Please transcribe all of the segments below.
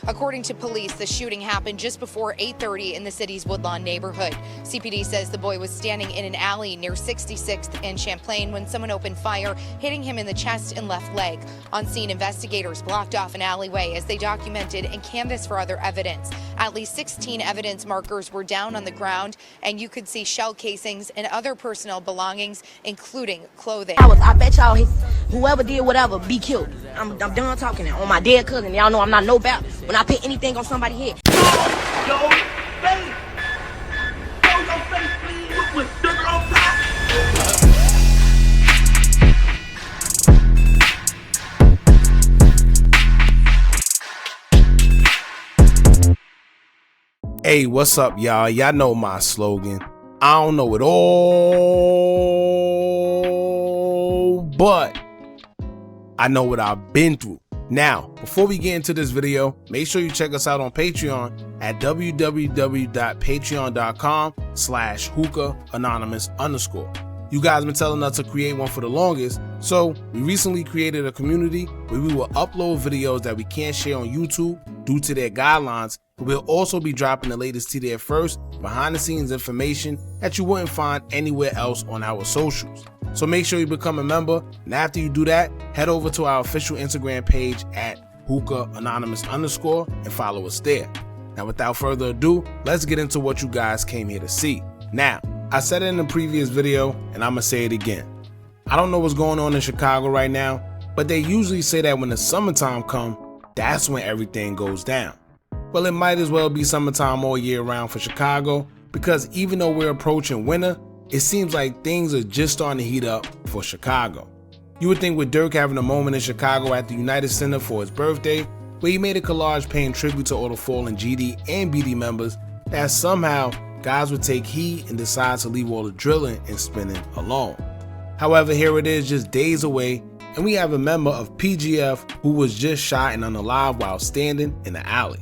According to police, the shooting happened just before 8:30 in the city's Woodlawn neighborhood. CPD says the boy was standing in an alley near 66th and Champlain when someone opened fire, hitting him in the chest and left leg. On scene, investigators blocked off an alleyway as they documented and canvassed for other evidence. At least 16 evidence markers were down on the ground, and you could see shell casings and other personal belongings, including clothing. I bet y'all whoever did whatever be killed. I'm done talking now. On my dead cousin, y'all know I'm not no bad when I put anything on somebody's head. Yo, face! Show your face, please, with sugar on top! Hey, what's up, y'all? Y'all know my slogan. I don't know it all, but I know what I've been through. Now, before we get into this video, make sure you check us out on Patreon at www.patreon.com/Hookah Anonymous _. You guys been telling us to create one for the longest, so we recently created a community where we will upload videos that we can't share on YouTube due to their guidelines. We'll also be dropping the latest to there first, behind the scenes information that you wouldn't find anywhere else on our socials. So make sure you become a member, and after you do that, head over to our official Instagram page at Hookah Anonymous _ and follow us there. Now without further ado, let's get into what you guys came here to see. Now, I said it in the previous video, and I'm gonna say it again. I don't know what's going on in Chicago right now, but they usually say that when the summertime comes, that's when everything goes down. Well, it might as well be summertime all year round for Chicago, because even though we're approaching winter, it seems like things are just starting to heat up for Chicago. You would think with Dirk having a moment in Chicago at the United Center for his birthday, where he made a collage paying tribute to all the fallen GD and BD members, that somehow guys would take heed and decide to leave all the drilling and spinning alone. However, here it is just days away, and we have a member of PGF who was just shot and unalive while standing in the alley.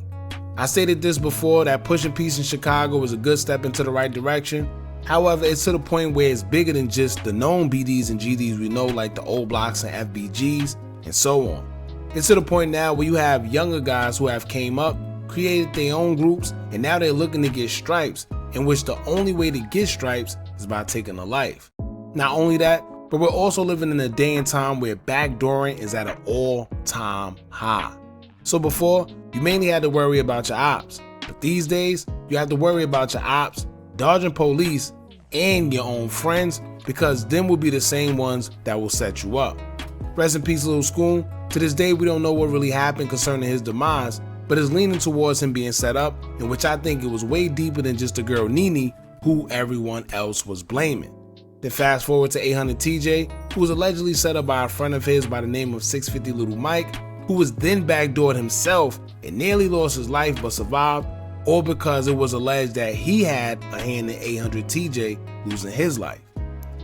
I stated this before, that pushing peace in Chicago is a good step into the right direction. However, it's to the point where it's bigger than just the known BDs and GDs we know, like the old blocks and FBGs and so on. It's to the point now where you have younger guys who have came up, created their own groups, and now they're looking to get stripes, in which the only way to get stripes is by taking a life. Not only that, but we're also living in a day and time where backdooring is at an all-time high. So before, you mainly had to worry about your ops, but these days, you have to worry about your ops, dodging police, and your own friends, because them will be the same ones that will set you up. Rest in peace, Lil Schoon. To this day, we don't know what really happened concerning his demise, but it's leaning towards him being set up, in which I think it was way deeper than just the girl Nene, who everyone else was blaming. Then fast forward to 800 TJ, who was allegedly set up by a friend of his by the name of 650 Little Mike, who was then backdoored himself and nearly lost his life but survived, all because it was alleged that he had a hand in 800 TJ losing his life.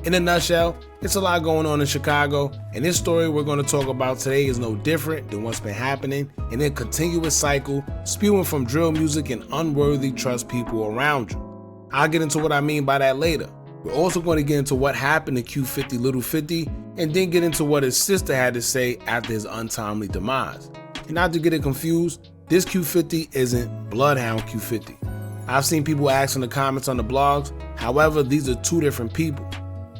In a nutshell, it's a lot going on in Chicago, and this story we're going to talk about today is no different than what's been happening in a continuous cycle spewing from drill music and unworthy trust people around you. I'll get into what I mean by that later. We're also going to get into what happened to Q50WLil50, and then get into what his sister had to say after his untimely demise. And not to get it confused, this Q50 isn't Bloodhound Q50. I've seen people ask in the comments on the blogs, however, these are two different people.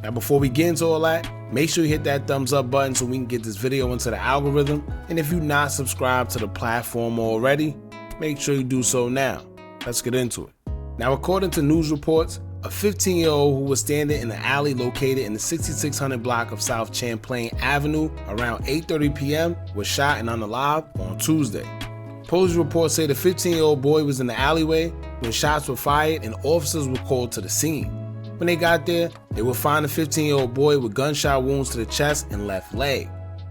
Now before we get into all that, make sure you hit that thumbs up button so we can get this video into the algorithm, and if you're not subscribed to the platform already, make sure you do so now. Let's get into it. Now according to news reports, a 15-year-old who was standing in an alley located in the 6600 block of South Champlain Avenue around 8:30 p.m. was shot and unalive on Tuesday. Police reports say the 15-year-old boy was in the alleyway when shots were fired and officers were called to the scene. When they got there, they would find the 15-year-old boy with gunshot wounds to the chest and left leg.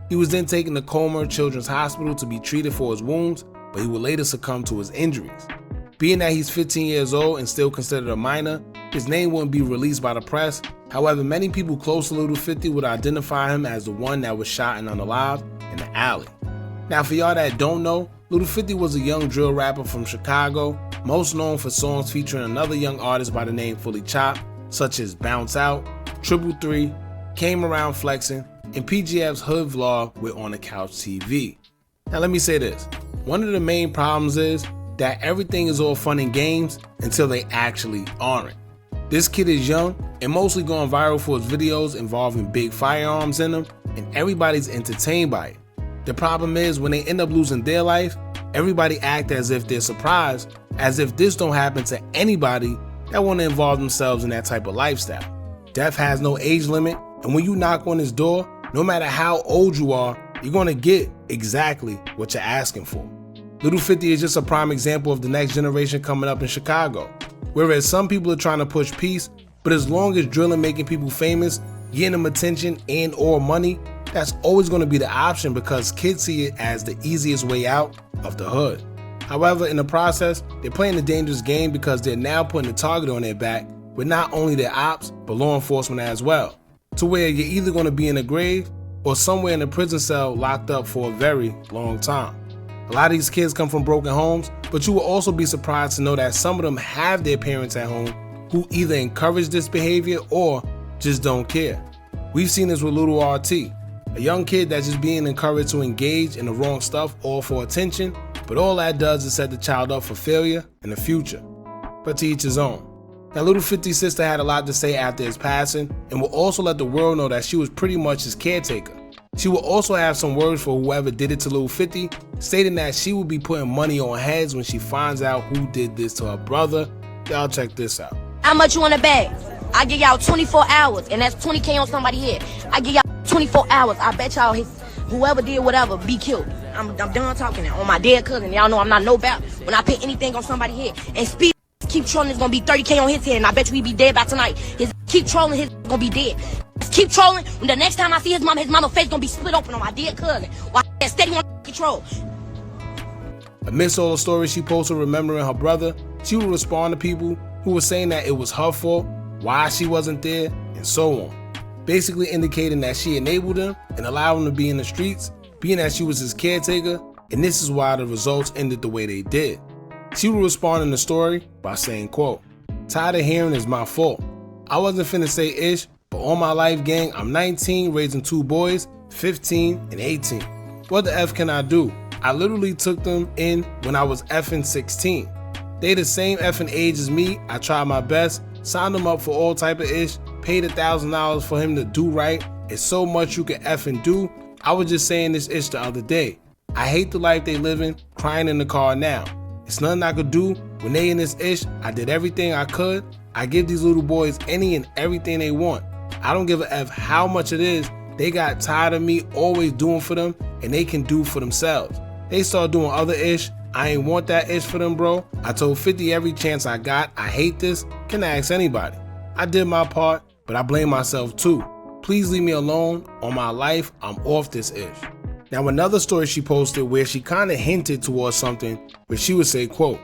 He was then taken to Comer Children's Hospital to be treated for his wounds, but he would later succumb to his injuries. Being that he's 15 years old and still considered a minor, his name wouldn't be released by the press. However, many people close to Little 50 would identify him as the one that was shot and unalive in the alley. Now for y'all that don't know, Little 50 was a young drill rapper from Chicago, most known for songs featuring another young artist by the name Fully Chopped, such as Bounce Out, 333, Came Around Flexing, and PGF's Hood vlog with On the Couch TV. Now let me say this, One of the main problems is that everything is all fun and games until they actually aren't. This kid is young and mostly going viral for his videos involving big firearms in them, and everybody's entertained by it. The problem is when they end up losing their life, everybody act as if they're surprised, as if this don't happen to anybody that want to involve themselves in that type of lifestyle. Death has no age limit, and when you knock on his door, no matter how old you are, you're going to get exactly what you're asking for. Lil 50 is just a prime example of the next generation coming up in Chicago. Whereas some people are trying to push peace, but as long as drilling making people famous, getting them attention and or money, that's always going to be the option because kids see it as the easiest way out of the hood. However, in the process, they're playing a dangerous game because they're now putting a target on their back with not only their ops, but law enforcement as well, to where you're either going to be in a grave or somewhere in a prison cell locked up for a very long time. A lot of these kids come from broken homes, but you will also be surprised to know that some of them have their parents at home who either encourage this behavior or just don't care. We've seen this with little RT, a young kid that's just being encouraged to engage in the wrong stuff all for attention, but all that does is set the child up for failure in the future. But to each his own. Now, Lil 50's sister had a lot to say after his passing and will also let the world know that she was pretty much his caretaker. She will also have some words for whoever did it to Lil 50, stating that she will be putting money on heads when she finds out who did this to her brother. Y'all check this out. How much you want a bag? I give y'all 24 hours, and that's 20K on somebody's head. I give y'all 24 hours. I bet y'all whoever did whatever be killed. I'm done talking now. On my dead cousin, y'all know I'm not no bad. When I put anything on somebody's head, and speed keep trolling, it's gonna be 30K on his head, and I bet you he be dead by tonight. Keep trolling, his gonna be dead. Keep trolling. When the next time I see his mama face gonna be split open on my dead cousin. While steady on control. Amidst all the stories she posted remembering her brother, she would respond to people who were saying that it was her fault, why she wasn't there, and so on. Basically indicating that she enabled him and allowed him to be in the streets, being that she was his caretaker, and this is why the results ended the way they did. She would respond in the story by saying, quote, "Tired of hearing it's my fault. I wasn't finna say ish, but all my life, gang, I'm 19, raising 2 boys, 15 and 18. What the F can I do? I literally took them in when I was effing 16. They the same effing age as me. I tried my best, signed them up for all type of ish, paid $1,000 for him to do right. It's so much you can effing do. I was just saying this ish the other day. I hate the life they living, crying in the car now. It's nothing I could do. When they in this ish, I did everything I could. I give these little boys any and everything they want. I don't give a F how much it is. They got tired of me always doing for them, and they can do for themselves. They start doing other ish. I ain't want that ish for them, bro. I told 50 every chance I got, I hate this. Can I ask anybody? I did my part, but I blame myself too. Please leave me alone. On my life, I'm off this ish." Now, another story she posted where she kind of hinted towards something where she would say, quote,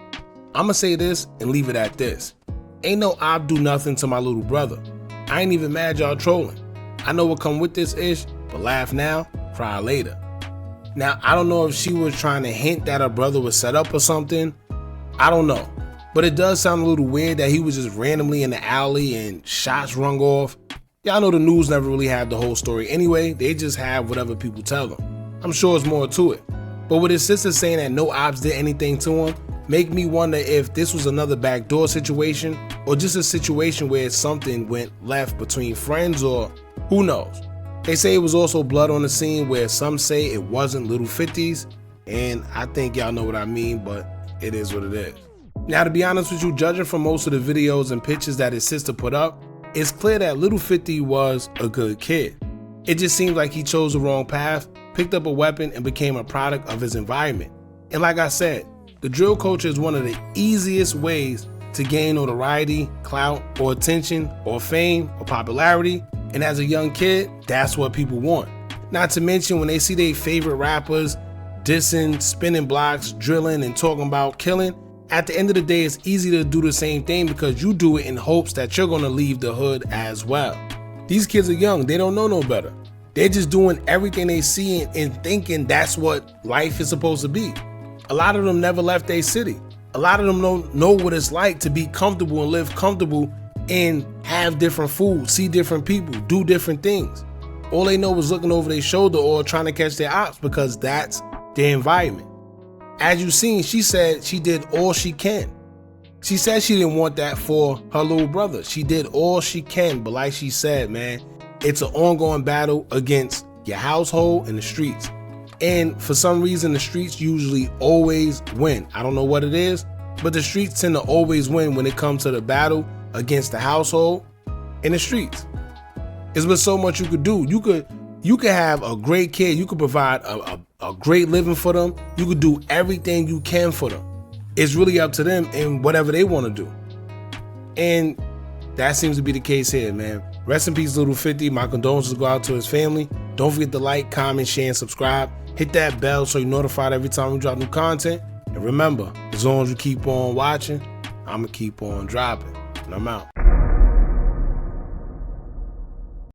"I'ma say this and leave it at this. Ain't no op do nothing to my little brother. I ain't even mad y'all trolling. I know what come with this ish, but laugh now, cry later." Now, I don't know if she was trying to hint that her brother was set up or something. I don't know. But it does sound a little weird that he was just randomly in the alley and shots rung off. Y'all know the news never really had the whole story anyway. They just have whatever people tell them. I'm sure it's more to it. But with his sister saying that no ops did anything to him, make me wonder if this was another backdoor situation or just a situation where something went left between friends, or who knows. They say it was also blood on the scene, where some say it wasn't Lil 50's, and I think y'all know what I mean, but it is what it is. Now, to be honest with you, judging from most of the videos and pictures that his sister put up, it's clear that Lil 50 was a good kid. It just seems like he chose the wrong path, picked up a weapon, and became a product of his environment. And like I said, the drill culture is one of the easiest ways to gain notoriety, clout, or attention, or fame, or popularity. And as a young kid, that's what people want. Not to mention when they see their favorite rappers dissing, spinning blocks, drilling, and talking about killing, at the end of the day, it's easy to do the same thing because you do it in hopes that you're gonna leave the hood as well. These kids are young, they don't know no better. They're just doing everything they see and thinking that's what life is supposed to be. A lot of them never left their city. A lot of them don't know what it's like to be comfortable and live comfortable and have different food, see different people, do different things. All they know is looking over their shoulder or trying to catch their ops because that's their environment. as you seen, she said she did all she can. She said she didn't want that for her little brother. She did all she can, but like she said, man, it's an ongoing battle against your household and the streets. And for some reason, the streets usually always win. I don't know what it is, but the streets tend to always win when it comes to the battle against the household and the streets. It's been so much you could do. You could have a great kid. You could provide a great living for them. You could do everything you can for them. It's really up to them and whatever they want to do. And that seems to be the case here, man. Rest in peace, Little 50. My condolences go out to his family. Don't forget to like, comment, share, and subscribe. Hit that bell so you're notified every time we drop new content. And remember, as long as you keep on watching, I'm going to keep on dropping. And I'm out.